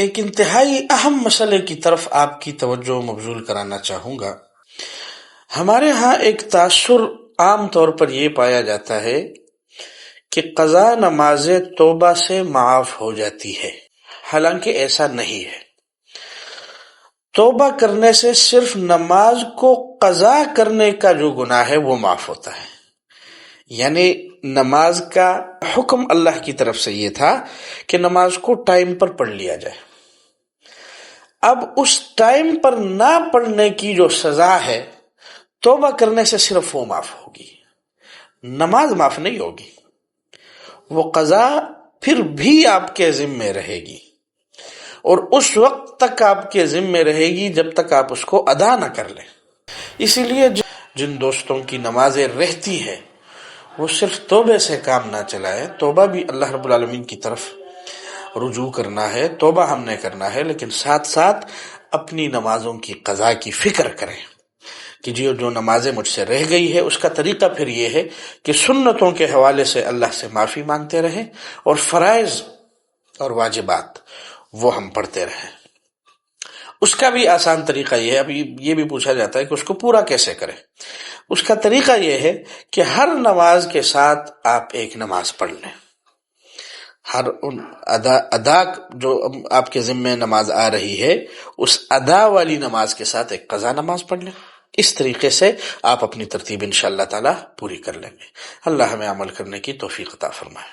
ایک انتہائی اہم مسئلے کی طرف آپ کی توجہ مبذول کرانا چاہوں گا۔ ہمارے ہاں ایک تاثر عام طور پر یہ پایا جاتا ہے کہ قضا نماز توبہ سے معاف ہو جاتی ہے، حالانکہ ایسا نہیں ہے۔ توبہ کرنے سے صرف نماز کو قضا کرنے کا جو گناہ ہے وہ معاف ہوتا ہے۔ یعنی نماز کا حکم اللہ کی طرف سے یہ تھا کہ نماز کو ٹائم پر پڑھ لیا جائے۔ اب اس ٹائم پر نہ پڑھنے کی جو سزا ہے، توبہ کرنے سے صرف وہ معاف ہوگی، نماز معاف نہیں ہوگی۔ وہ قضا پھر بھی آپ کے ذمے رہے گی، اور اس وقت تک آپ کے ذمے رہے گی جب تک آپ اس کو ادا نہ کر لیں۔ اسی لیے جن دوستوں کی نمازیں رہتی ہیں وہ صرف توبے سے کام نہ چلائے۔ توبہ بھی اللہ رب العالمین کی طرف رجوع کرنا ہے، توبہ ہم نے کرنا ہے، لیکن ساتھ ساتھ اپنی نمازوں کی قضا کی فکر کریں کہ جو نمازیں مجھ سے رہ گئی ہے اس کا طریقہ پھر یہ ہے کہ سنتوں کے حوالے سے اللہ سے معافی مانگتے رہیں، اور فرائض اور واجبات وہ ہم پڑھتے رہیں۔ اس کا بھی آسان طریقہ یہ ہے، اب یہ بھی پوچھا جاتا ہے کہ اس کو پورا کیسے کریں۔ اس کا طریقہ یہ ہے کہ ہر نماز کے ساتھ آپ ایک نماز پڑھ لیں۔ ہر ادا جو آپ کے ذمے نماز آ رہی ہے، اس ادا والی نماز کے ساتھ ایک قضا نماز پڑھ لیں۔ اس طریقے سے آپ اپنی ترتیب انشاءاللہ تعالی پوری کر لیں گے۔ اللہ ہمیں عمل کرنے کی توفیق عطا فرمائے۔